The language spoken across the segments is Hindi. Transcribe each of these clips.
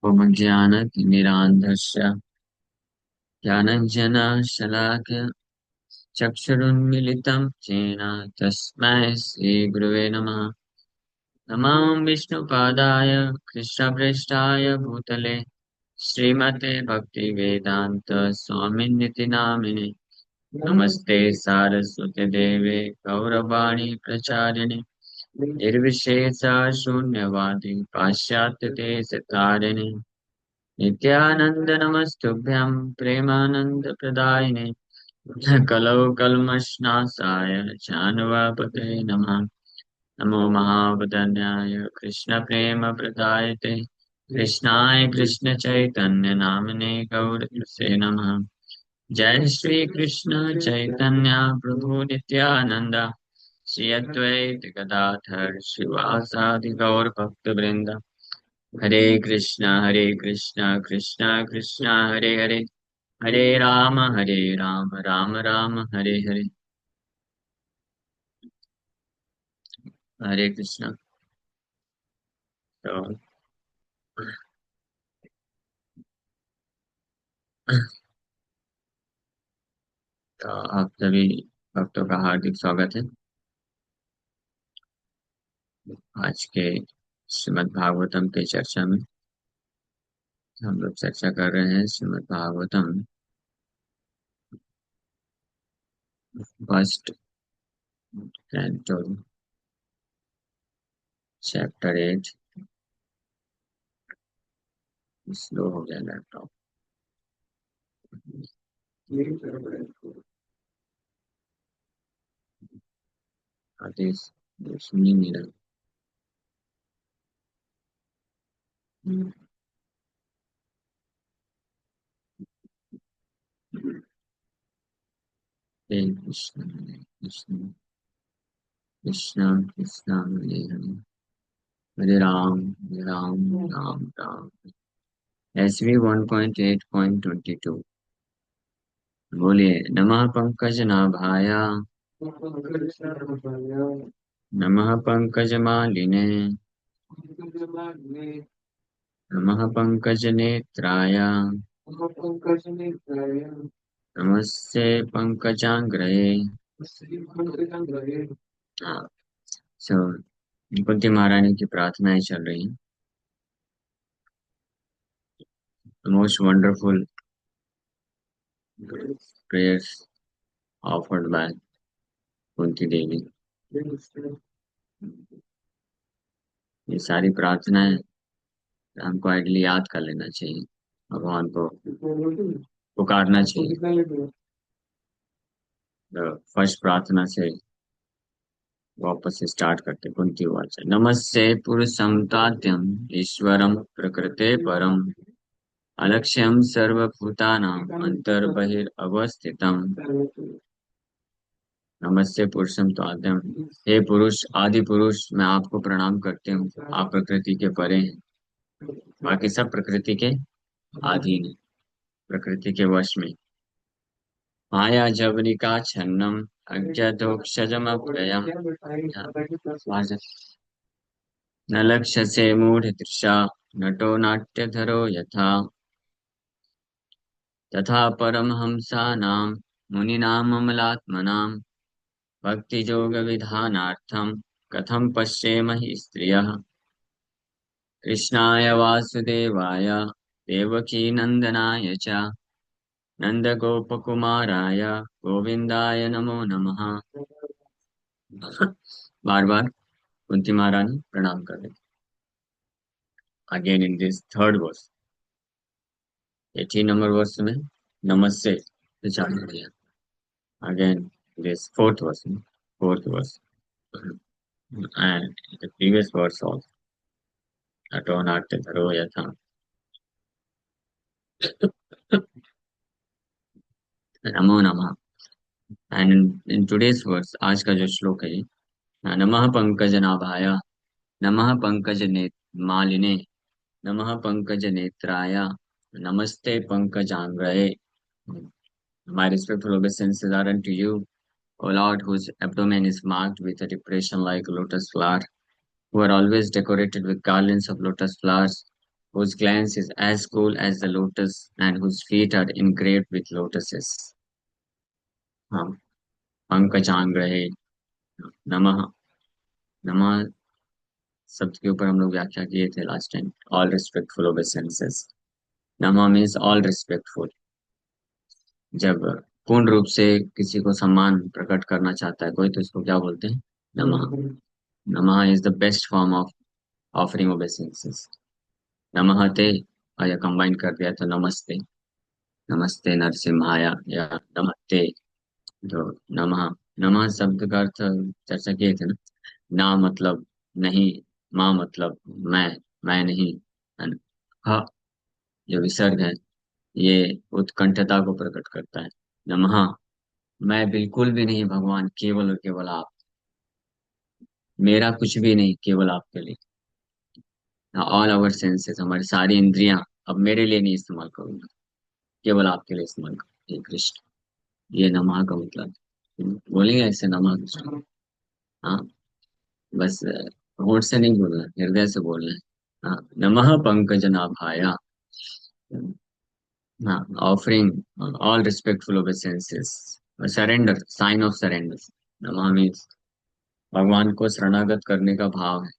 उपज्ञानतिमिरान्धस्य ज्ञानञ्जनशलाकया चक्षुरुन्मीलितं येन तस्मै श्रीगुरवे नमः। नमो विष्णुपादाय कृष्णप्रेष्ठाय भूतले श्रीमते भक्तिवेदान्त स्वामिनिति नामिने। नमस्ते सारस्वती देवे गौरवाणी प्रचारिणे निर्विशेष शून्यवादी पाश्चात्य देशतारिणे नित्यानंद नमस्तुभ्यं प्रेमानंद प्रदायिने कलौ कल्मषनाशाय जानवापते नमः। नमो महावदन्याय कृष्ण प्रेम प्रदायते कृष्णाय कृष्ण चैतन्य नामने गौरसे नमः। जय श्री कृष्ण चैतन्य प्रभु नित्यानंद श्री अद्वैत गदाधर श्रीवासादि गौर भक्त वृंद। हरे कृष्णा कृष्णा कृष्णा हरे हरे हरे राम राम राम हरे हरे। हरे कृष्णा। तो, तो आप सभी भक्तों का हार्दिक स्वागत है। आज के श्रीमद् भागवतम के चर्चा में हम लोग चर्चा कर रहे हैं Shrimad Bhagavatam first canto chapter 8। Slow हो गया लैपटॉप। आदेश सुन ही नहीं रहा। हरे कृष्ण कृष्ण कृष्ण हरे हरे हरे राम राम राम। SV 1.8.22 बोलिए। नमः पंकज नाभाय नमः पंकज मालिने नमः पंकज नेत्राय नमस्ते पंकजांग्रये। हाँ, सो कुंती महारानी की प्रार्थनाएं चल रही हैं। Most wonderful prayers offered by Kunti Devi. ये सारी प्रार्थनाएं हमको आइडली याद कर लेना चाहिए, भगवान को पुकारना चाहिए। फर्स्ट प्रार्थना से वापस से स्टार्ट करते। कुंती वाचा नमस्ते पुरुषं तात्यं ईश्वरं प्रकृते परम अलक्ष्यं सर्वभूतानां अंतर्बहिरवस्थितम्। नमस्ते पुरुषम तात्यम। हे पुरुष, आदि पुरुष, मैं आपको प्रणाम करते हूँ। आप प्रकृति के परे हैं। बाकी सब प्रकृति के अधीन है, प्रकृति के वश में। माया जवनिका छन्नम अज्ञातोक्षजमप्रयम् न लक्ष्यसे मूढ़तृषा नटो नाट्यधरो यथा तथा परमहंसानां मुनीनां अमलात्मनां भक्तियोगविधानार्थं कथं पश्येम हि स्त्रियः। कृष्णाय वासुदेवाय देवकीनन्दनाय च नन्दगोपकुमाराय गोविन्दाय नमो नमः। बार बार कुंती महारानी प्रणाम कर रहे। Again in this third verse, 18 number verse में नमस्ते से चालू किया। Again this fourth verse and the previous verse also अतो नाट्य धरो यथा। नमो नमः। एंड इन टुडेस वर्स, आज का जो श्लोक है, नमः पंकज नाभाय नमः पंकज ने मालिने नमः पंकज नेत्राय नमस्ते पंकजांग्रये। My respectful obeisances are unto you, O Lord, whose abdomen is marked with a depression like a lotus flower, who are always decorated with garlands of lotus flowers, whose glance is as cool as the lotus and whose feet are engraved with lotuses. हाँ, पंकजांग रहे। नमः। नमः शब्द के ऊपर हम लोग व्याख्या किए थे last time. All respectful obeisances. नमः मीन्स ऑल रिस्पेक्टफुल। जब पूर्ण रूप से किसी को सम्मान प्रकट करना चाहता है कोई, तो इसको क्या बोलते हैं? नमः। नमः is the best form of offering obeisances. नमः ते, और या कंबाइन कर दिया तो नमस्ते। नमस्ते नरसिम्हाय या नमस्ते। तो नमः। नमः शब्द का अर्थ चर्चा किए थे ना। ना मतलब नहीं, माँ मतलब मैं नहीं, and ह जो विसर्ग है, ये उत्कंठता को प्रकट करता है। नमः। मैं बिल्कुल भी नहीं भगवान, केवल और केवल आप। मेरा कुछ भी नहीं, केवल आपके लिए। ऑल आवर सेंसेस, हमारी सारी इंद्रियां अब मेरे लिए नहीं इस्तेमाल करूंगा, केवल आपके लिए इस्तेमाल करूंगा, हे कृष्ण। ये नमः का मतलब बोलेंगे ऐसे, नमः कृष्ण। हाँ, बस होंठ से नहीं बोलना, हृदय से बोलना है। हाँ, नमः पंकजनाभाय। हाँ, offering all respectful obeisances, surrender, sign of surrender. नमः मीन्स भगवान को शरणागत करने का भाव है,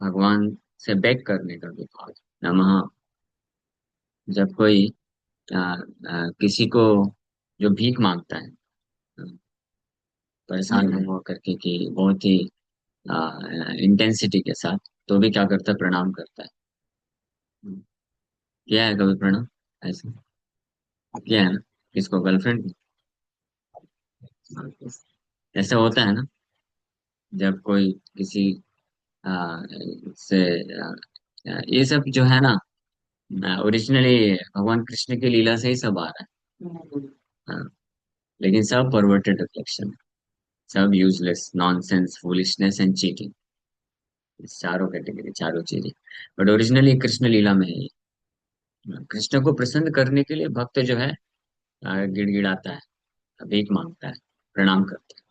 भगवान से बेग करने का भी भाव है। नमः। जब कोई किसी को जो भीख मांगता है, परेशान हो करके कि बहुत ही इंटेंसिटी के साथ, तो भी क्या करता है? प्रणाम करता है। किया है कभी प्रणाम? ऐसे किया है ना? किसको? गर्लफ्रेंड? ऐसा होता है ना, जब कोई किसी आ, से ये सब जो है ना, ओरिजिनली भगवान कृष्ण की लीला से ही सब आ रहा है। हाँ, लेकिन सब परवर्टेड रिफ्लेक्शन, सब useless nonsense foolishness and cheating, चारों कैटेगरी, चारों चीजें। बट ओरिजिनली कृष्ण लीला में है ये। कृष्ण को प्रसन्न करने के लिए भक्त जो है गिड़गिड़ाता है, भीख मांगता है, प्रणाम करता है।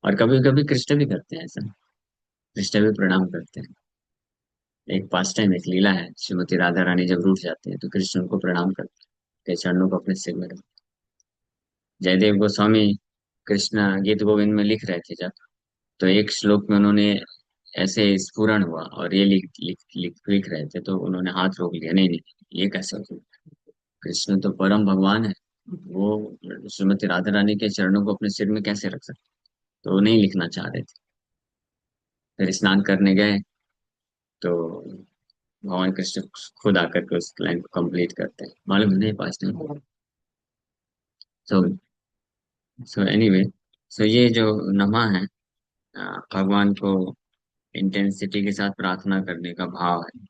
और कभी कभी कृष्ण भी करते हैं ऐसा, कृष्ण भी प्रणाम करते हैं। एक पास टाइम, एक लीला है, श्रीमती राधा रानी जब रूठ जाते हैं तो कृष्ण उनको प्रणाम करते हैं, के चरणों को अपने सिर में रखते हैं। जयदेव गोस्वामी कृष्ण गीत गोविंद में लिख रहे थे जब, तो एक श्लोक में उन्होंने ऐसे स्फुरण हुआ और ये लिख रहे थे, तो उन्होंने हाथ रोक लिया, नहीं नहीं, ये कैसे हो सकता है? कृष्ण तो परम भगवान है, वो श्रीमती राधा रानी के चरणों को अपने सिर में कैसे रख सकते? तो वो नहीं लिखना चाह रहे थे। फिर स्नान करने गए, तो भगवान कृष्ण खुद आकर के उस लाइन को कंप्लीट करते हैं, मालूम नहीं पास टाइम। सो सो एनीवे, सो ये जो नमा है, भगवान को इंटेंसिटी के साथ प्रार्थना करने का भाव है।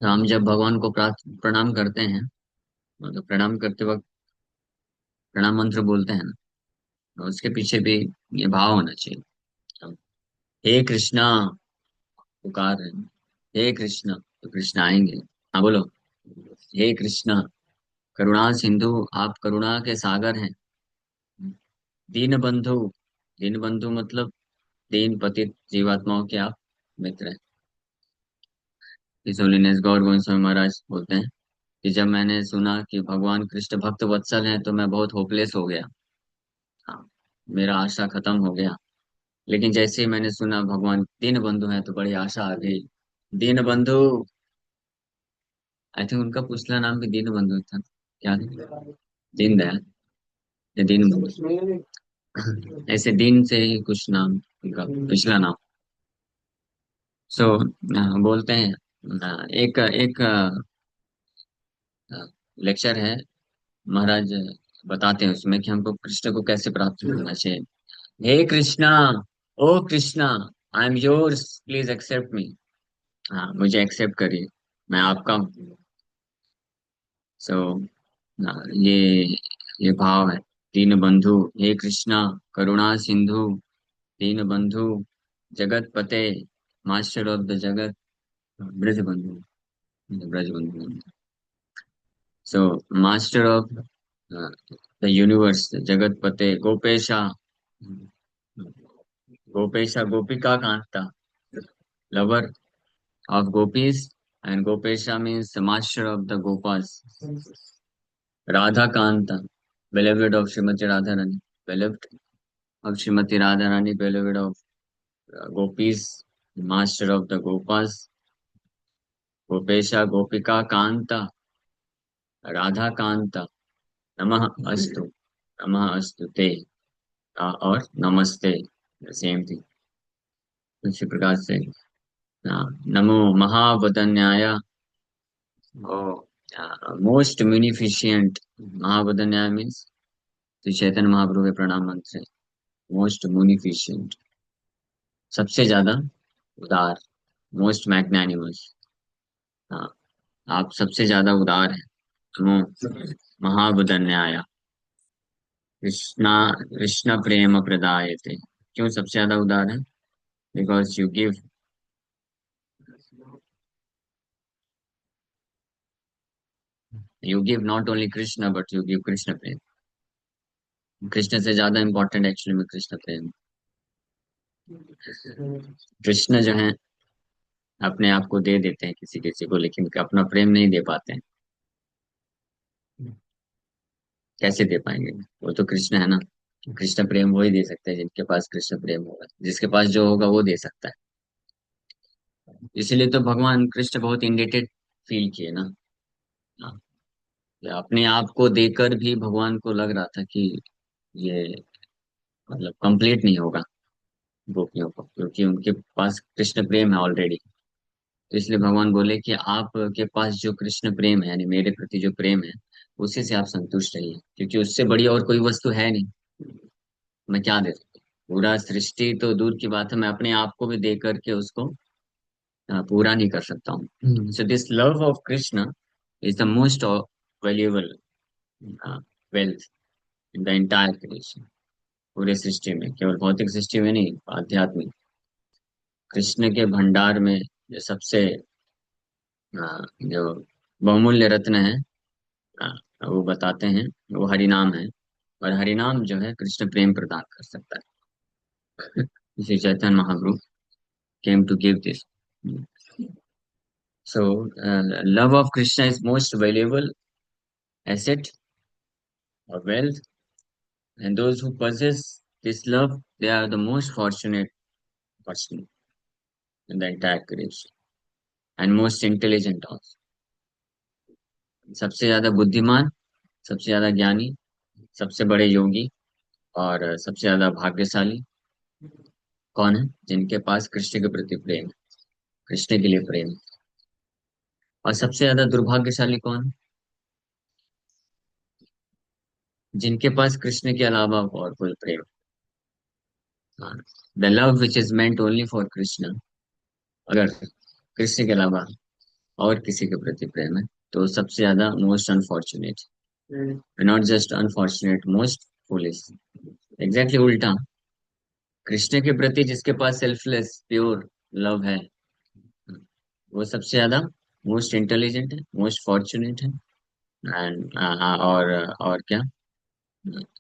तो हम जब भगवान को प्रणाम करते हैं, मतलब प्रणाम करते वक्त प्रणाम मंत्र बोलते हैं ना, तो उसके पीछे भी ये भाव होना चाहिए। हे कृष्णा, पुकार रहे हैं, हे कृष्ण, तो कृष्ण आएंगे। हाँ बोलो। हे कृष्ण, करुणा सिंधु, आप करुणा के सागर हैं। दीन बंधु, दीन बंधु मतलब दीन पतित जीवात्माओं के आप मित्र हैं। इस होलीनेस गौर गोविंद स्वामी महाराज बोलते हैं कि जब मैंने सुना कि भगवान कृष्ण भक्त वत्सल हैं, तो मैं बहुत होपलेस हो गया। हाँ, मेरा आशा खत्म हो गया। लेकिन जैसे ही मैंने सुना भगवान दीन बंधु हैं, तो बड़ी आशा आ गई। दीन बंधु, आई थिंक उनका पिछला नाम भी दीन बंधु था, क्या था? दीन दयाल या दीन बंधु, ऐसे दीन से ही कुछ नाम, उनका पिछला नाम। सो बोलते हैं, एक एक लेक्चर है, महाराज बताते हैं उसमें कि हमको कृष्ण को कैसे प्राप्त करना चाहिए। हे कृष्णा, ओ Krishna, I am yours, please accept me. हाँ, मुझे एक्सेप्ट करिए, मैं आपका हूँ। सो ये ये भाव है। दीन बंधु, हे कृष्णा, करुणा सिंधु, दीन बंधु, जगत पते, मास्टर ऑफ द जगत, ब्रज बंधु, ब्रज बंधु। So master of the universe, जगतपते गोपेशा, गोपेशा Gopika Kanta, lover of gopis, and Gopesha means the master of the Gopas. Radha Kanta, beloved of Srimati Radharani, beloved of Srimati Radharani, beloved of gopis, master of the Gopas. Gopesha Gopika Kanta, Radha Kanta, Namah Astu, Namah Astu Te, और नमस्ते, सेम थिंग। इसी प्रकार से नमो महावदन्याय, Oh, most munificent Mahavadanya means तो चैतन्य महाप्रभु के प्रणाम मंत्र है। मोस्ट munificent, सबसे ज्यादा उदार, मोस्ट मैग्नानिमस। हाँ, आप सबसे ज्यादा उदार हैं। नमो महावदन्याय, कृष्णा कृष्ण प्रेम प्रदायते। क्यों सबसे ज्यादा उदार है? Because you give not only Krishna but you give Krishna प्रेम। कृष्ण से ज्यादा इम्पोर्टेंट एक्चुअली में कृष्ण प्रेम। कृष्ण जो है अपने आप को दे देते हैं किसी किसी को, लेकिन अपना प्रेम नहीं दे पाते हैं। कैसे दे पाएंगे? वो तो कृष्ण है ना। कृष्ण प्रेम वो ही दे सकते हैं जिनके पास कृष्ण प्रेम होगा, जिसके पास जो होगा वो दे सकता है। इसीलिए तो भगवान कृष्ण बहुत इंडेटेड फील किए ना। हाँ, अपने आप को देकर भी भगवान को लग रहा था कि ये मतलब कंप्लीट नहीं होगा गोपियों को, क्योंकि उनके पास कृष्ण प्रेम है ऑलरेडी। तो इसलिए भगवान बोले कि आपके पास जो कृष्ण प्रेम है, यानी मेरे प्रति जो प्रेम है, उसी से आप संतुष्ट रहिए, क्योंकि उससे बड़ी और कोई वस्तु है नहीं। मैं क्या दे सकता हूँ? पूरा सृष्टि तो दूर की बात है, मैं अपने आप को भी दे करके उसको पूरा नहीं कर सकता हूँ। So this love of Krishna is the most valuable wealth in the entire creation. पूरे सृष्टि में, केवल भौतिक सृष्टि में नहीं, आध्यात्मिक कृष्ण के भंडार में जो सबसे जो बहुमूल्य रत्न है, वो बताते हैं, वो हरिनाम है। और हरिनाम जो है कृष्ण प्रेम प्रदान कर सकता है। Shri Chaitanya Mahaprabhu came to give this. So, love of Krishna is most valuable asset or wealth, and those who possess this love, they are the most fortunate person in the entire creation, and most intelligent also. सबसे ज्यादा बुद्धिमान, सबसे ज्यादा ज्ञानी, सबसे बड़े योगी, और सबसे ज्यादा भाग्यशाली कौन है? जिनके पास कृष्ण के प्रति प्रेम है, कृष्ण के लिए प्रेम है। और सबसे ज्यादा दुर्भाग्यशाली कौन है? जिनके पास कृष्ण के अलावा और कोई प्रेम। The love which is meant only for Krishna, अगर कृष्ण के अलावा और किसी के प्रति प्रेम है, तो सबसे ज्यादा most unfortunate, not just unfortunate, most foolish. Exactly उल्टा, कृष्ण के प्रति जिसके पास सेल्फलेस प्योर लव है, वो सबसे ज्यादा मोस्ट इंटेलिजेंट है, मोस्ट फॉर्चुनेट है। एंड और क्या,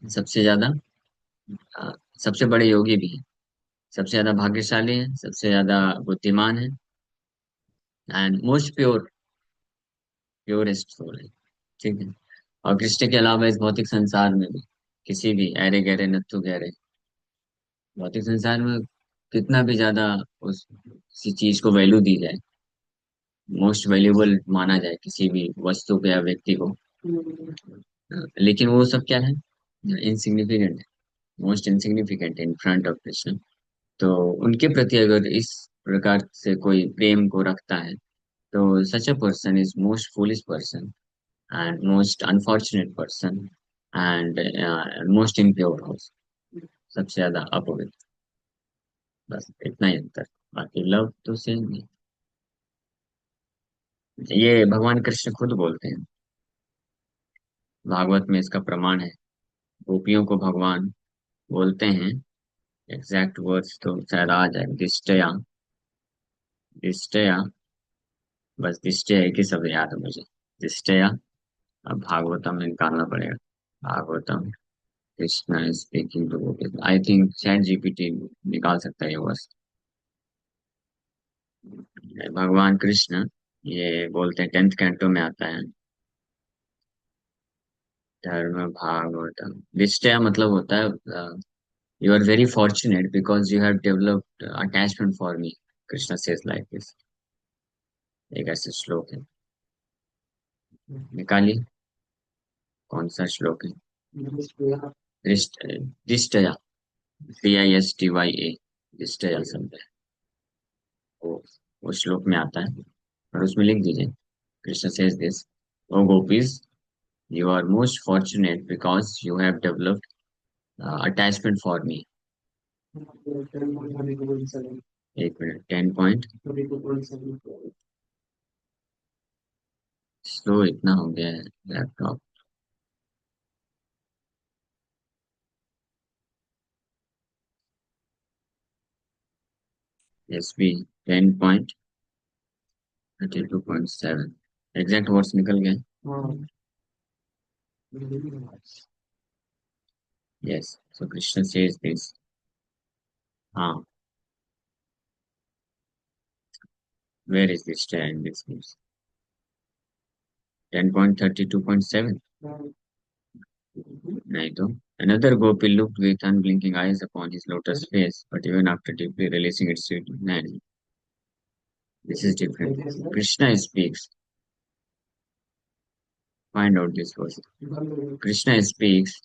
सबसे ज्यादा अ, सबसे बड़े योगी भी है, सबसे ज्यादा भाग्यशाली है, सबसे ज्यादा बुद्धिमान है, and most pure, purest soul है। ठीक है। और कृष्ण के अलावा इस भौतिक संसार में भी किसी भी अरे गहरे नत्थु गहरे भौतिक संसार में कितना भी ज्यादा उस किसी चीज को वैल्यू दी जाए, मोस्ट वैल्यूबल माना जाए किसी भी वस्तु को या व्यक्ति को, लेकिन वो सब क्या है? इनसिग्निफिकेंट है, most insignificant in front of Krishna. तो उनके प्रति अगर इस प्रकार से कोई प्रेम को रखता है, तो such a person is most foolish person and most unfortunate person and most impure house, सबसे ज्यादा अपवित्र। बस इतना ही अंतर, बाकी लव तो सेम है। ये भगवान कृष्ण खुद बोलते हैं, भागवत में इसका प्रमाण है। गोपियों को भगवान बोलते हैं, एग्जैक्ट वर्ड्स तो शायद आ जाए, दिष्टया, दिष्टया, बस दिष्टया एक ही शब्द याद है मुझे, दिष्टया अब भागवतम में निकालना पड़ेगा। Bhagavatam, Krishna speaking to, I think chat GPT निकाल सकता है ये वर्ड। भगवान कृष्ण, ये बोलते हैं 10th कैंटो में आता है। धर्म भागवतम निश्चय मतलब होता है you are very fortunate because you have developed attachment for me. Krishna says like this. एक ऐसे श्लोक है। निकालिए, कौन सा श्लोक है? दृष्ट दिष्टया, DISTYA, दिष्टया शब्द है। वो श्लोक में आता है और उसमें लिख दीजिए, Krishna says this, O gopis, you are most fortunate because you have developed attachment for me। एक मिनट, 10 पॉइंट स्लो इतना हो गया है laptop. S B 10.32.7, exact words निकल गए। Yes, so Krishna says this. हाँ, where is this in this news? 10.32.7, नहीं तो। Another gopi looked with unblinking eyes upon his lotus face, but even after deeply releasing its sweet man, this is different. Krishna speaks. Find out this verse. Krishna speaks,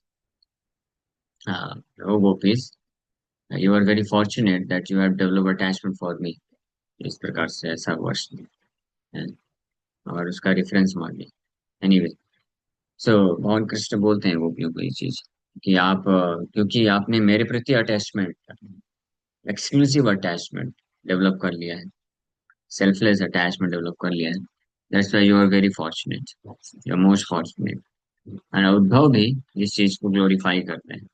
uh, O gopis, you are very fortunate that you have developed attachment for me। इस प्रकार से ऐसा वर्ष है और उसका रेफरेंस मांगे। एनीवे, सो भगवान कृष्ण बोलते हैं गोपियों को ये चीज कि आप क्योंकि आपने मेरे प्रति अटैचमेंट, एक्सक्लूसिव अटैचमेंट डेवलप कर लिया है, सेल्फलेस अटैचमेंट डेवलप कर लिया है। That's why you are very fortunate, you are most fortunate. And Uddhav भी इस चीज को ग्लोरीफाई करते हैं।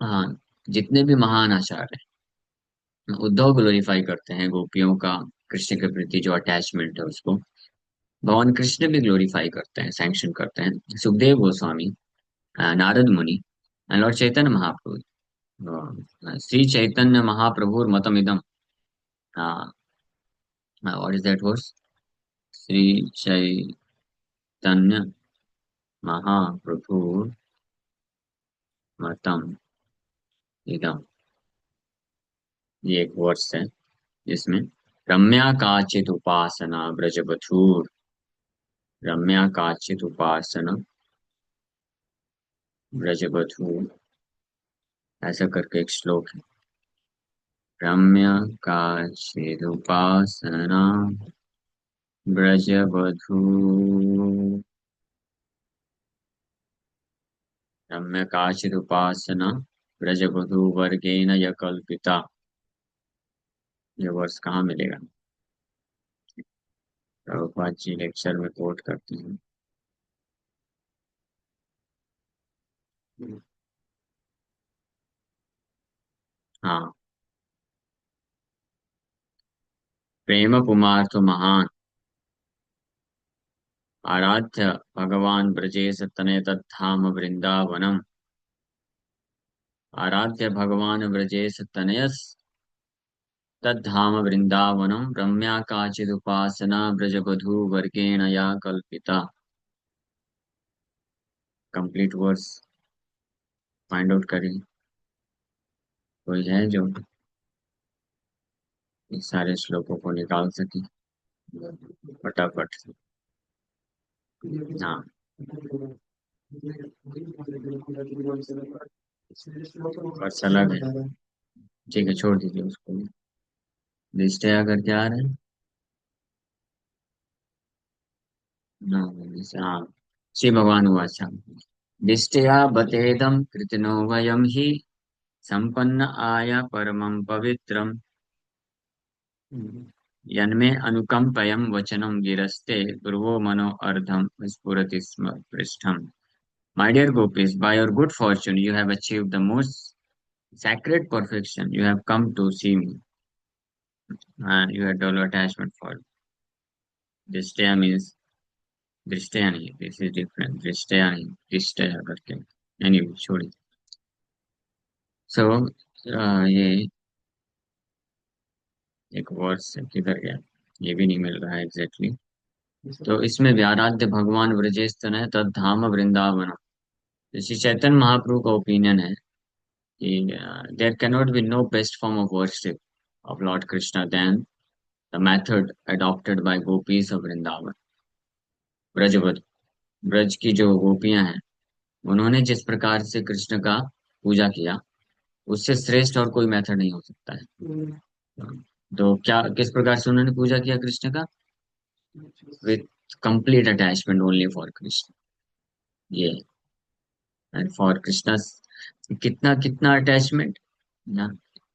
हाँ, जितने भी महान आचार्य हैं उद्धव ग्लोरीफाई करते हैं गोपियों का कृष्ण के प्रति जो अटैचमेंट है उसको। भगवान कृष्ण भी ग्लोरीफाई करते हैं, सैंक्शन करते हैं। सुखदेव गोस्वामी, नारद मुनि, लॉर्ड चैतन्य महाप्रभु, श्री चैतन्य महाप्रभुर मतमिदम। What is that verse? Shri Chaitanya महाप्रभुर मतम इदम, ये एक वर्स है जिसमें रम्या काचित उपासना ब्रजबधूर, रम्या काचित उपासना ब्रजबधूर, ऐसा करके एक श्लोक है। रम्या काचित उपासना ब्रजबधूर, रम्य काचित उपासना ब्रजबधू वर्गेण य कल्पिता। ये वर्ष कहाँ मिलेगा? प्रभुपाद जी लेक्चर में कोट करते हैं। हाँ, प्रेम पुमार्थ महान आराध्य भगवान ब्रजेश तनय तद्धाम वृंदावनम, आराध्य भगवान ब्रजेश तनयस तद्धाम वृंदावनम, रम्या काचिदुपासना ब्रजबधू वर्गेण या कल्पिता। कंप्लीट वर्स फाइंड आउट करें। कोई है जो इस सारे श्लोकों को निकाल सके फटाफट? हाँ, वर्ष अलग है। ठीक है, छोड़ दीजिए उसको। निश्चय करके आ रहे हैं ना, जैसे हाँ। श्री भगवान हुआ अच्छा, दिष्टया बतेदं कृतनो वयं हि संपन्न आया परमं पवित्रम्, यन्मे अनुकंपयं वचनं गिरस्ते पूर्वो मनो अर्धम स्फुरति स्म पृष्ठम। My dear gopis, by your good fortune you have achieved the most sacred perfection, you have come to see me। You had developed attachment for Drishtya means दृष्टया नहीं, दिस इज डिफरेंट, दृष्टया नहीं, दृष्टया करके। एनीवे छोड़िए। सो ये एक वर्ड किधर गया, ये भी नहीं मिल रहा है एग्जैक्टली exactly। तो इसमें व्याराध्य भगवान ब्रजेस्तन है तद धाम वृंदावन। श्री चैतन्य महाप्रभु का ओपिनियन है कि there can not be no best form of worship of lord Krishna then the method adopted by gopis of Vrindavan. ब्रजवत, ब्रज की जो गोपियां हैं, उन्होंने जिस प्रकार से कृष्ण का पूजा किया, उससे श्रेष्ठ और कोई मेथड नहीं हो सकता है। तो क्या किस प्रकार से उन्होंने पूजा किया कृष्ण का? With complete attachment only for Krishna. ये एंड फॉर कृष्णा, कितना कितना अटैचमेंट ना,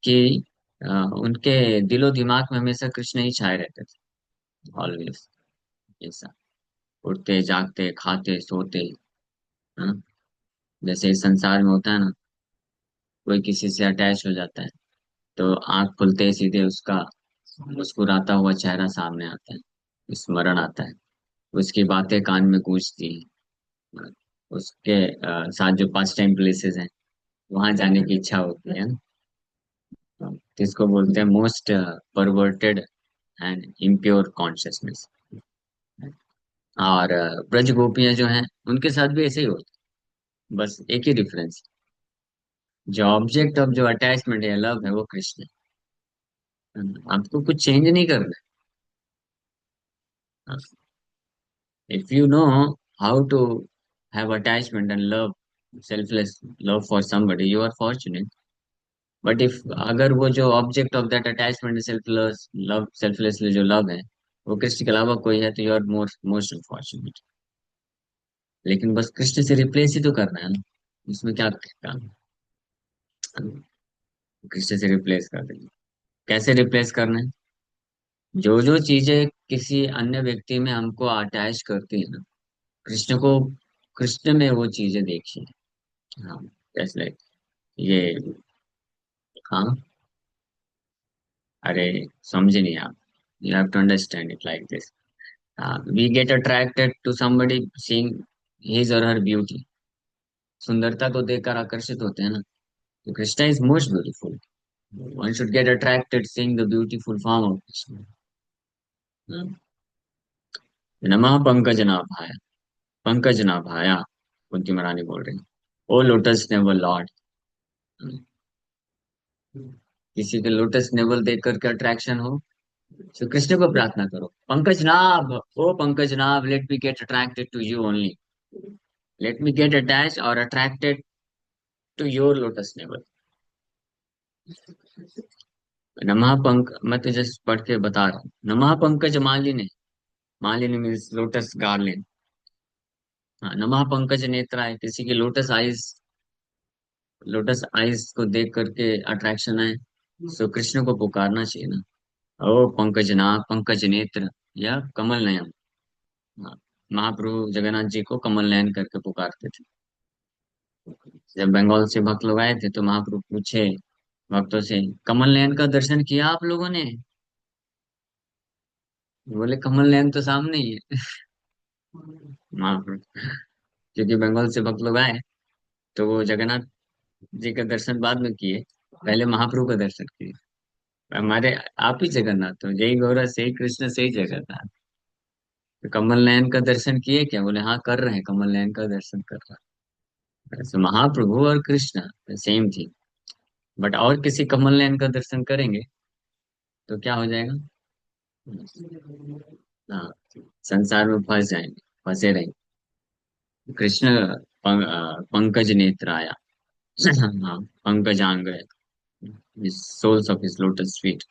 कि उनके दिलो दिमाग में हमेशा कृष्ण ही छाए रहते थे, ऑलवेज। ऐसा उठते जागते खाते सोते, हाँ, जैसे इस संसार में होता है ना, कोई किसी से अटैच हो जाता है तो आंख खुलते ही सीधे उसका मुस्कुराता हुआ चेहरा सामने आता है, स्मरण आता है, उसकी बातें कान में गूंजती हैं, उसके साथ जो पास टाइम प्लेसेस हैं वहां जाने की इच्छा होती है ना। तो इसको बोलते हैं most perverted and impure consciousness. और ब्रज गोपियां जो हैं उनके साथ भी ऐसे ही होता है, बस एक ही डिफरेंस, जो ऑब्जेक्ट ऑफ जो अटैचमेंट है, लव है, वो कृष्ण है। आपको कुछ चेंज नहीं करना है। If you know how to have attachment and love, selfless love for somebody, you are fortunate. But if अगर वो जो object of that attachment selfless love, selflessly जो love है, वो कृष्ण के अलावा कोई है, तो you are more most unfortunate। लेकिन बस कृष्ण से रिप्लेस ही तो करना है ना, इसमें क्या काम है? कृष्ण से रिप्लेस कर देंगे। कैसे रिप्लेस करना है? जो जो चीजें किसी अन्य व्यक्ति में हमको अटैच करती है ना, कृष्ण को, कृष्ण में वो चीजें देखिए। हाँ, जैसे ये, हाँ, अरे समझे नहीं आप, you have to understand it like this. We get attracted to somebody seeing his or her beauty, सुंदरता को देखकर आकर्षित होते हैं ना। तो Krishna is most beautiful, one should get attracted seeing the beautiful form of Krishna. नमः पंकज नाभाय, पंकज नाभाया, कुंती महारानी बोल रही, ओ लोटस नेवल लॉर्ड। किसी के लोटस नेवल देख करके अट्रैक्शन हो, तो कृष्ण को प्रार्थना करो, पंकज नाभ, ओ Pankaj Nabh, let me get attracted to you only, let me get attach और attracted to your lotus navel. नमः पंक, मैं तो जस्ट पढ़ के बता रहा हूँ, नमः Pankaj Malini, Malini means lotus garland. हाँ, नमः पंकज नेत्राय, किसी की लोटस आइज, लोटस आइज को देख करके अट्रैक्शन है, सो कृष्ण को पुकारना चाहिए ना, ओ पंकज नाभ, पंकज नेत्र, या कमल नयन। हाँ, महाप्रभु जगन्नाथ जी को कमल नयन करके पुकारते थे। जब बंगाल से भक्त लोग आए थे तो महाप्रभु पूछे भक्तों से, कमल नयन का दर्शन किया आप लोगों ने? बोले कमल नयन तो सामने ही है। महाप्रभु, क्योंकि बंगाल से भक्त लोग आए तो वो जगन्नाथ जी का दर्शन बाद में किए, पहले महाप्रभु का दर्शन किए। हमारे आप ही जगन्नाथ, तो जय गौरा से ही कृष्ण से ही जगन्नाथ। तो कमल नयन का दर्शन किए क्या? बोले हाँ कर रहे हैं, कमल नयन का दर्शन कर रहा है। तो महाप्रभु और कृष्ण सेम थी, बट और किसी कमल नयन का दर्शन करेंगे तो क्या हो जाएगा? हाँ, संसार में फंस जाएंगे, फंसे रहेंगे। कृष्ण पंकज नेत्र आया। हाँ, पंकजांग है, soles of his lotus feet.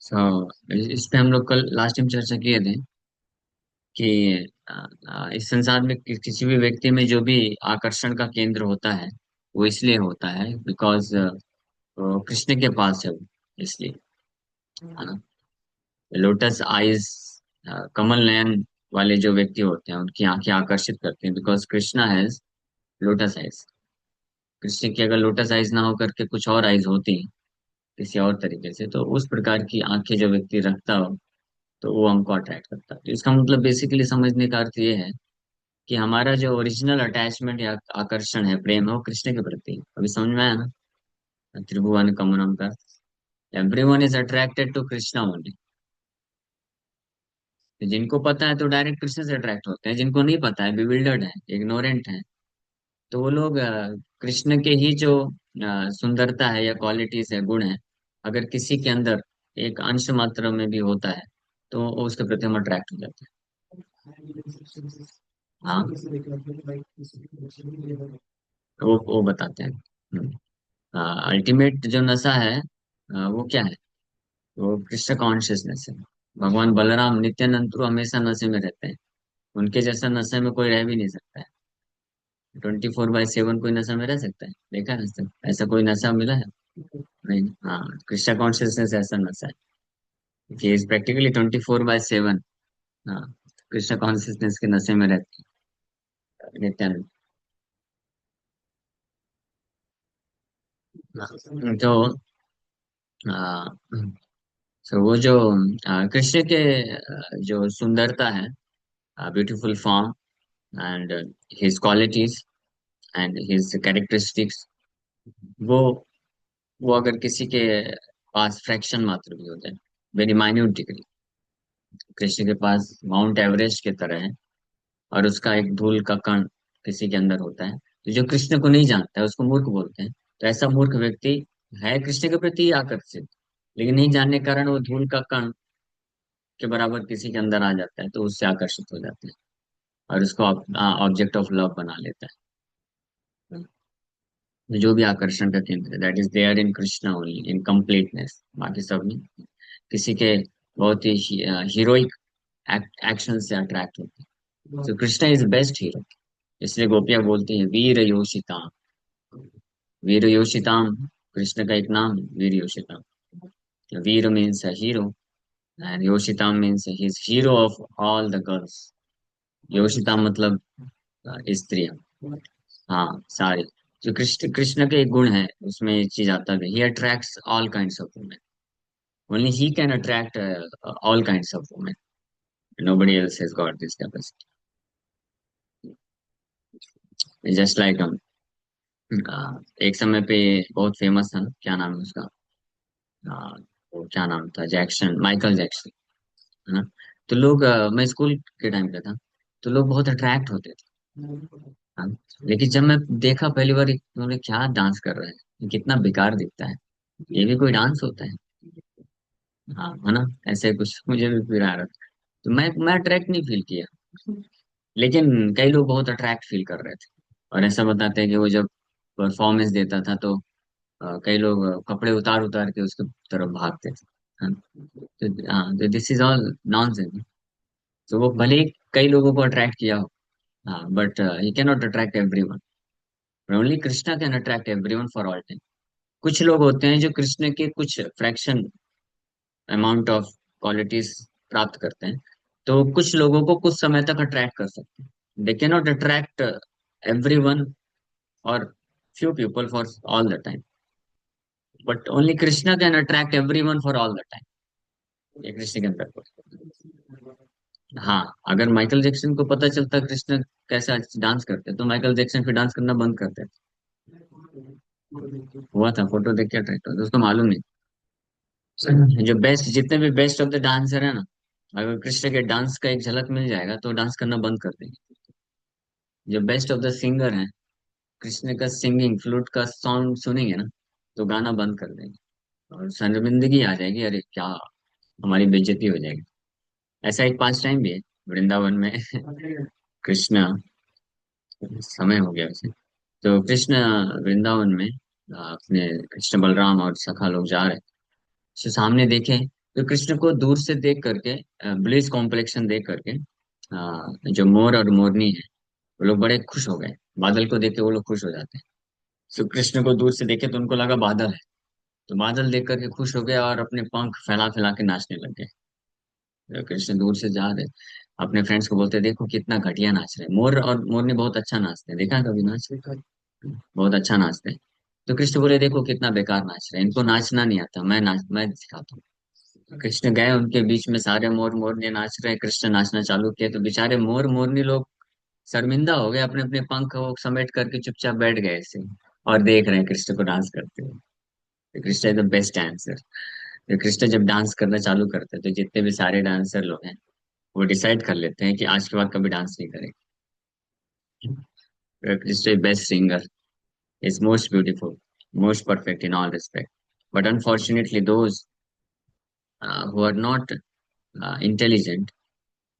So इस पे हम लोग कल लास्ट टाइम चर्चा किए थे कि इस संसार में किसी भी व्यक्ति में जो भी आकर्षण का केंद्र होता है, वो इसलिए होता है बिकॉज कृष्ण के पास है वो, इसलिए, है ना। लोटस आइज, कमल नयन वाले जो व्यक्ति होते हैं उनकी आंखें आकर्षित करती हैं because Krishna has lotus eyes. Krishna की अगर लोटस आइज ना हो करके कुछ और आइज होती किसी और तरीके से, तो उस प्रकार की आंखें जो व्यक्ति रखता हो तो वो हमको अट्रैक्ट करता है। तो इसका मतलब बेसिकली समझने का अर्थ ये है कि हमारा जो ओरिजिनल अटैचमेंट या आकर्षण है, प्रेम है, वो कृष्ण के प्रति है। अभी समझ में आया ना? त्रिभुवन कमनम का everyone is attracted to Krishna only. जिनको पता है तो डायरेक्ट कृष्ण से अट्रैक्ट होते हैं, जिनको नहीं पता है, बिविल्डर्ड है, इग्नोरेंट है, तो वो लोग कृष्ण के ही जो सुंदरता है या क्वालिटीज है, गुण है, अगर किसी के अंदर एक अंश मात्रा में भी होता है तो वो उसके प्रति हम अट्रैक्ट हो जाते हैं। हाँ, वो बताते हैं। अल्टीमेट जो नशा है वो क्या है? वो कृष्ण कॉन्शियसनेस है। भगवान बलराम नित्यानंद तो हमेशा नशे में रहते हैं। उनके जैसा नशे में कोई रह भी नहीं सकता है। 24/7 कोई नशा में रह सकता है? देखा है ऐसा? ऐसा कोई नशा मिला है? नहीं। हाँ, कृष्णा कॉन्शियसनेस ऐसा नशा है कि इज प्रैक्टिकली 24/7। हाँ, कृष्णा कॉन्शियसनेस के नशे में रहते हैं नित्यानंद। हाँ, तो आ, तो वो जो कृष्ण के जो सुंदरता है, beautiful form and his qualities and his characteristics, वो वो अगर किसी के पास फ्रैक्शन मात्र भी हो जाए, वेरी माइन्यूट डिग्री, कृष्ण के पास माउंट एवरेस्ट की तरह है, और उसका एक धूल का कण किसी के अंदर होता है, तो जो कृष्ण को नहीं जानता है उसको मूर्ख बोलते हैं। तो ऐसा मूर्ख व्यक्ति है कृष्ण के प्रति आकर्षित, लेकिन नहीं जानने के कारण वो धूल का कण के बराबर किसी के अंदर आ जाता है, तो उससे आकर्षित हो जाता है और उसको ऑब्जेक्ट ऑफ लव बना लेता है। जो भी आकर्षण का केंद्र है, that is there in Krishna only in completeness, बाकी सब नहीं। किसी के बहुत ही हीरोइक एक्शन से अट्रैक्ट होते हैं। तो कृष्णा इज बेस्ट हीरो। इसलिए गोपियां बोलती हैं वीर योषिताम। वीर योषिताम, कृष्ण का एक नाम है, वीर योषिताम। वीर मीन्स हीरो एंड योषिताम means he is hero of all the girls. योषिताम मतलब स्त्रियां। हाँ, सारे। जो कृष्ण कृष्ण के एक गुण है उसमें ये चीज आता है, he attracts all kinds of women. Only he can attract all kinds of women. Nobody else has got this capacity. Just like एक समय पे बहुत फेमस था ना, क्या नाम है उसका? वो क्या नाम था, जैक्सन, माइकल जैक्सन, है ना? तो लोग मैं स्कूल के टाइम पे था, तो लोग बहुत अट्रैक्ट होते थे। हाँ, लेकिन जब मैं देखा पहली बार इन्होंने क्या डांस कर रहे हैं, ये कितना बेकार दिखता है, ये भी कोई डांस होता है? हाँ, है ना? ऐसे कुछ मुझे भी फील आ रहा था। तो मैं अट्रैक्ट नहीं फील किया, लेकिन कई लोग बहुत अट्रैक्ट फील कर रहे थे। और ऐसा बताते हैं कि वो जब परफॉर्मेंस देता था तो कई लोग कपड़े उतार उतार के उसके तरफ भागते थे। हाँ, तो दिस इज ऑल नॉनसेंस। तो वो भले ही कई लोगों को अट्रैक्ट किया हो, हाँ, but he can not attract everyone. Only Krishna can attract everyone for all time. कुछ लोग होते हैं जो कृष्ण के कुछ फ्रैक्शन अमाउंट ऑफ क्वालिटीज प्राप्त करते हैं, तो कुछ लोगों को कुछ समय तक अट्रैक्ट कर सकते हैं। They can not attract everyone और few people for all the time, but only Krishna can attract everyone for all the time। ये कृष्ण के अंदर को। हाँ, अगर माइकल जैक्सन को पता चलता कृष्ण कैसा डांस करते तो माइकल जैक्सन फिर डांस करना बंद करते। हुआ था, फोटो देख के अट्रैक्ट हुआ था, उसको मालूम नहीं। जो बेस्ट, जितने भी बेस्ट ऑफ द डांसर है ना, अगर कृष्ण के डांस का एक झलक मिल जाएगा तो डांस करना बंद कर देंगे। जो बेस्ट ऑफ द सिंगर है, कृष्ण का सिंगिंग फ्लूट का साउंड सुनेंगे ना तो गाना बंद कर देंगे, और शर्मिंदगी आ जाएगी, अरे क्या, हमारी बेइज्जती हो जाएगी। ऐसा एक पास टाइम भी है वृंदावन में। कृष्ण, समय हो गया वैसे, तो कृष्ण वृंदावन में अपने कृष्ण बलराम और सखा लोग जा रहे, तो सामने देखे तो कृष्ण को दूर से देख करके, ब्लिस कॉम्प्लेक्शन देख करके, जो मोर और मोरनी है वो लोग बड़े खुश हो गए। बादल को देख के वो लोग खुश हो जाते हैं। तो कृष्ण को दूर से देखे तो उनको लगा बादल है, तो बादल देख करके खुश हो गए और अपने पंख फैला फैला के नाचने लग गए। तो कृष्ण दूर से जा रहे, अपने फ्रेंड्स को बोलते देखो कितना घटिया नाच रहे हैं। मोर और मोरनी बहुत अच्छा नाचते हैं, देखा है कभी नाच? बहुत अच्छा नाचते हैं। तो कृष्ण बोले देखो कितना बेकार नाच रहे हैं, इनको नाचना नहीं आता, मैं सिखाता हूँ। कृष्ण गए उनके बीच में, सारे मोर मोरनी नाच रहे हैं, कृष्ण नाचना चालू किए तो बेचारे मोर मोरनी लोग शर्मिंदा हो गए, अपने अपने पंख वो समेट करके चुपचाप बैठ गए ऐसे, और देख रहे हैं कृष्ण को डांस करते हुए। तो Krishna is the best dancer. तो कृष्ण जब डांस करना चालू करते हैं तो जितने भी सारे डांसर लोग हैं वो डिसाइड कर लेते हैं कि आज के बाद कभी डांस नहीं करेंगे। Krishna is best singer, is most beautiful, most perfect in all respect. But unfortunately, those who are not intelligent,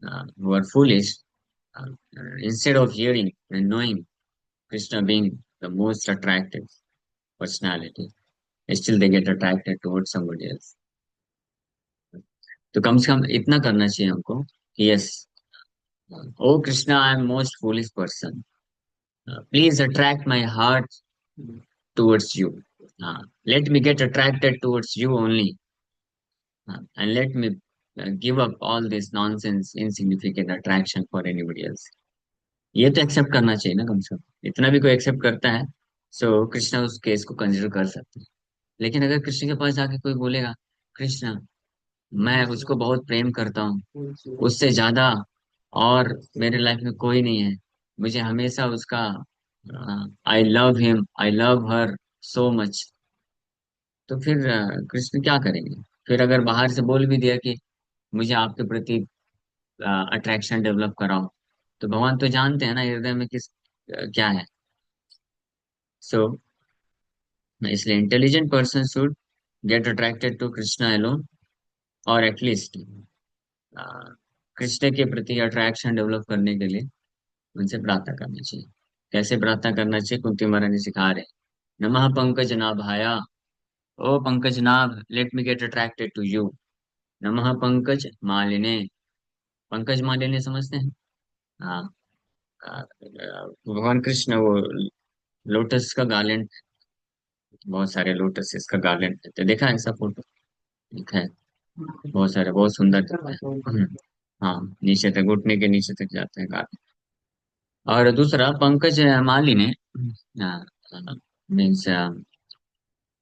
who are foolish, instead of hearing and knowing Krishna being the most attractive personality, still they get attracted towards somebody else. तो कम से कम इतना करना चाहिए हमको कि yes, O Krishna I am most foolish person, please attract my heart towards you. Let me get attracted towards you only. And let me give up all this nonsense, insignificant attraction for anybody else. ये तो एक्सेप्ट करना चाहिए ना कम से कम, इतना भी कोई एक्सेप्ट करता है सो कृष्णा उस केस को कंसिडर कर सकते हैं। लेकिन अगर कृष्ण के पास जाके कोई बोलेगा कृष्ण मैं उसको बहुत प्रेम करता हूँ, उससे ज्यादा और मेरे लाइफ में कोई नहीं है, मुझे हमेशा उसका I love him I love her so much, तो फिर कृष्ण क्या करेंगे? फिर अगर बाहर से बोल भी दिया कि मुझे आपके प्रति अट्रैक्शन डेवलप कराओ, तो भगवान तो जानते हैं ना हृदय में किस क्या है। सो इसलिए intelligent person should get attracted to Krishna alone, और एटलीस्ट कृष्ण के प्रति अट्रैक्शन डेवलप करने के लिए उनसे प्रार्थना करना चाहिए। कैसे प्रार्थना करना चाहिए कुंती महारानी सिखा रहे हैं। नमः पंकज नाभाया, ओ Pankaj Nabh let me get attracted to you. नमः पंकज मालिने, पंकज मालिने समझते हैं? हाँ, भगवान कृष्ण वो लोटस का गार्लेंड, बहुत सारे लोटस इसका गार्लेंड रहते हैं। देखा है ऐसा फोटो? देखा है, बहुत सारे, बहुत सुंदर दिखता है। हाँ, नीचे तक, घुटने के नीचे तक जाते हैं गार्लेंड। और दूसरा पंकज माली ने means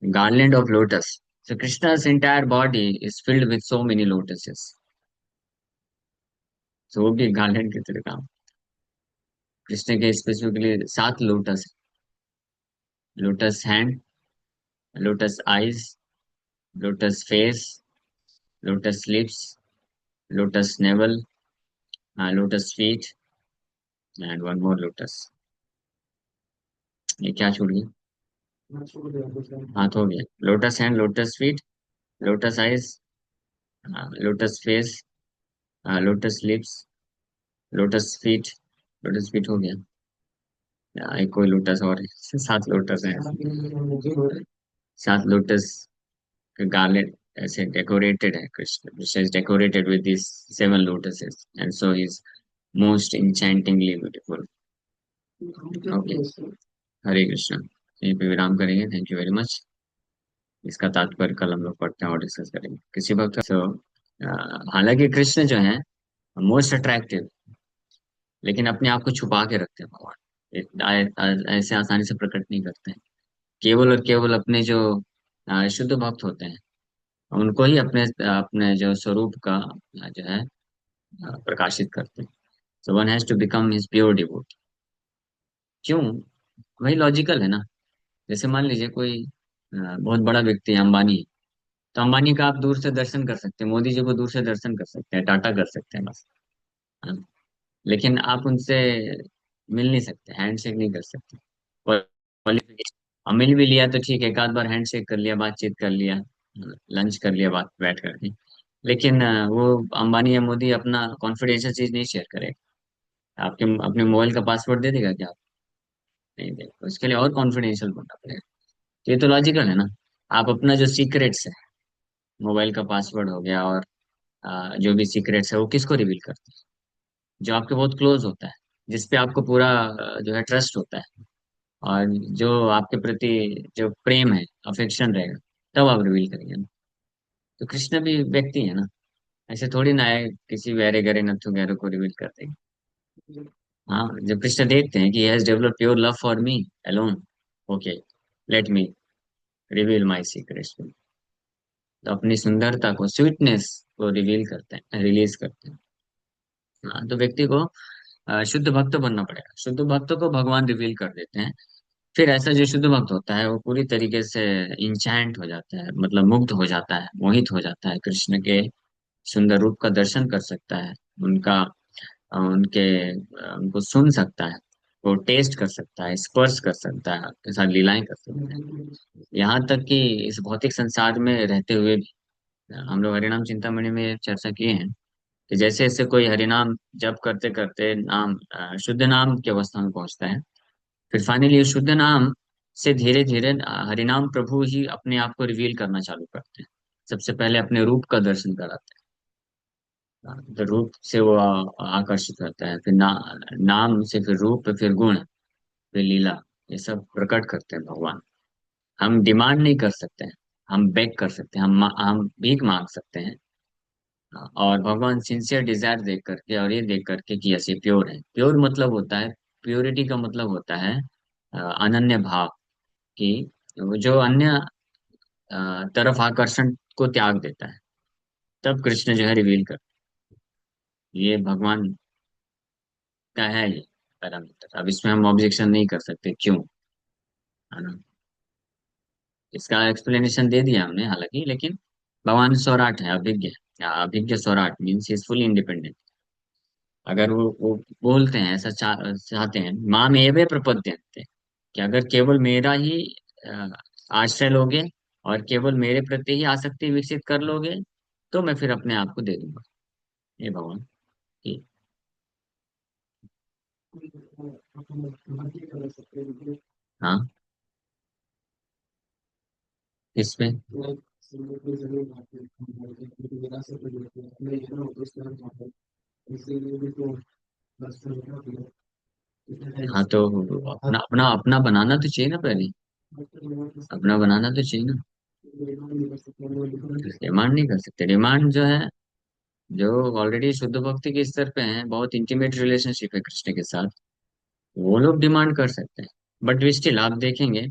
garland of lotus. So Krishna's entire body is filled with so many lotuses. So वो भी गार्लैंड की तरह काम। कृष्ण के specifically 7 lotus, lotus hand, lotus eyes, lotus face, lotus lips, lotus naval, lotus feet, and one more lotus. ये क्या छूट गया? हाथ हो गया। Lotus hand, lotus feet, lotus eyes, lotus face, lotus lips, lotus feet, lotus feet हो गया। एक कोई लोटस और है, 7 लोटस है। 7 लोटस का गार्लेट ऐसे डेकोरेटेड है, Krishna Krishna is decorated with this 7 lotuses and so is most enchantingly beautiful. Okay, Hare Krishna. यहीं पे विराम करेंगे। Thank you very much. इसका तात्पर्य कल हम लोग पढ़ते हैं और डिस्कस करेंगे किसी वक्त। सो हालांकि कृष्ण जो है मोस्ट अट्रैक्टिव, लेकिन अपने आप को छुपा के रखते हैं भगवान, ऐसे आसानी से प्रकट नहीं करते हैं। केवल और केवल अपने जो शुद्ध भक्त होते हैं उनको ही अपने अपने जो स्वरूप का जो है प्रकाशित करते हैं। So one has to become his pure devotee. क्यों? वही लॉजिकल है ना। जैसे मान लीजिए कोई बहुत बड़ा व्यक्ति है, अंबानी है, तो अंबानी का आप दूर से दर्शन कर सकते हैं, मोदी जी को दूर से दर्शन कर सकते हैं, टाटा कर सकते हैं बस, है ना? लेकिन आप उनसे मिल नहीं सकते, हैंडशेक नहीं कर सकते। क्वालिफिकेशन, अब मिल भी लिया तो ठीक है, एक आध बार हैंडशेक कर लिया, बातचीत कर लिया, लंच कर लिया बात बैठ करके। लेकिन वो अंबानी या मोदी अपना कॉन्फिडेंशियल चीज नहीं शेयर करेगा। आपके अपने मोबाइल का पासवर्ड दे देगा क्या? नहीं देगा, उसके लिए और कॉन्फिडेंशियल बनना पड़ेगा। तो ये तो लॉजिकल है ना। आप अपना जो सीक्रेट्स है, मोबाइल का पासवर्ड हो गया और जो भी सीक्रेट्स है वो किसको रिवील करते हैं? जो आपके बहुत क्लोज होता है, जिसपे आपको पूरा जो है ट्रस्ट होता है, और जो आपके प्रति जो प्रेम है, अफेक्शन रहेगा, तब आप रिवील करेंगे ना। तो कृष्ण भी व्यक्ति है ना, ऐसे थोड़ी ना है किसी वेरे गरे नथु गैरो को रिवील कर देंगे। हाँ, जब कृष्ण देखते हैं कि has develop pure love for me alone, okay, let me reveal my secrets. तो अपनी सुंदरता को, स्वीटनेस को रिवील करते हैं, रिलीज करते हैं। हाँ, तो व्यक्ति को शुद्ध भक्त बनना पड़ेगा। शुद्ध भक्त को भगवान रिवील कर देते हैं। फिर ऐसा जो शुद्ध भक्त होता है वो पूरी तरीके से इंचैंट हो जाता है, मतलब मुग्ध हो जाता है, मोहित हो जाता है, कृष्ण के सुंदर रूप का दर्शन कर सकता है। उनका उनके उनको सुन सकता है, वो टेस्ट कर सकता है, स्पर्श कर सकता है, आपके साथ लीलाएं कर सकता है। यहाँ तक कि इस भौतिक संसार में रहते हुए भी हम लोग हरिनाम चिंतामणि में चर्चा किए हैं कि जैसे जैसे कोई हरिनाम जप करते करते नाम शुद्ध नाम की अवस्था में पहुंचता है, फिर फाइनली शुद्ध नाम से धीरे धीरे हरिनाम प्रभु ही अपने आप को रिवील करना चालू करते हैं। सबसे पहले अपने रूप का दर्शन कराते हैं। तो रूप से वो आकर्षित होता है, फिर नाम से फिर रूप, फिर गुण, फिर लीला, ये सब प्रकट करते हैं भगवान। हम डिमांड नहीं कर सकते हैं, हम बेग कर सकते हैं, हम भीख मांग सकते हैं। और भगवान सिंसियर डिजायर देख करके और ये देख करके कि ऐसे प्योर है। प्योर मतलब होता है, प्योरिटी का मतलब होता है अनन्य भाव की, वो जो अन्य तरफ आकर्षण को त्याग देता है, तब कृष्ण जो है रिवील कर, ये भगवान का है ये पैरामीटर। अब इसमें हम ऑब्जेक्शन नहीं कर सकते, क्यों, है ना। इसका एक्सप्लेनेशन दे दिया हमने हालांकि, लेकिन भगवान सौराट है, अभिज्ञ है। अभिज्ञ Saurat means is fully independent. अगर वो बोलते हैं ऐसा चाहते हैं, माँ में वे प्रपद्यन्ते, कि अगर केवल मेरा ही अ, आश्रय लोगे और केवल मेरे प्रति ही आसक्ति विकसित कर लोगे, तो मैं फिर अपने आप को दे दूंगा। ये भगवान की। हाँ, इसमें हाँ, तो अपना अपना अपना बनाना तो चाहिए ना पहले। अपना बनाना तो चाहिए ना। डिमांड नहीं कर सकते। डिमांड जो है, जो ऑलरेडी शुद्ध भक्ति के स्तर पे हैं, बहुत इंटीमेट रिलेशनशिप है कृष्ण के साथ, वो लोग डिमांड कर सकते हैं। बट स्टिल आप देखेंगे,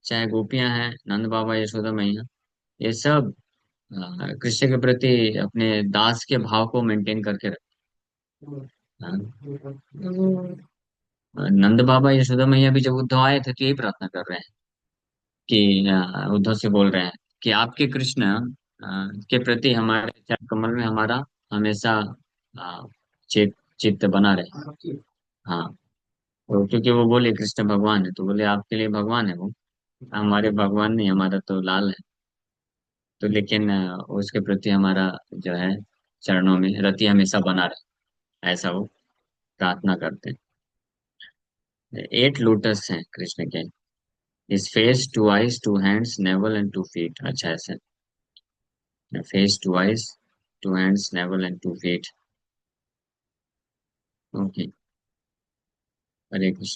चाहे गोपियां हैं, नंद बाबा, यशोदा मैया, ये सब कृष्ण के प्रति अपने दास के भाव को मेंटेन करके रखते हैं। नंद बाबा यशोदा मैया भी जब उद्धव आए थे तो यही प्रार्थना कर रहे हैं कि उद्धव से बोल रहे हैं कि आपके कृष्ण के प्रति हमारे चरण कमल में हमारा हमेशा चित चित्त बना रहे। हाँ, तो क्योंकि वो बोले कृष्ण भगवान है, तो बोले आपके लिए भगवान है वो, हमारे भगवान नहीं, हमारा तो लाल है। तो लेकिन उसके प्रति हमारा जो है चरणों में रति हमेशा बना रहे, ऐसा वो प्रार्थना करते हैं। 8 लोटस हैं कृष्ण के। His face, 2 eyes, 2 hands, navel and 2 feet. अच्छा, ऐसा face, 2 eyes, 2 hands, navel and 2 feet। Okay, Hare Krishna.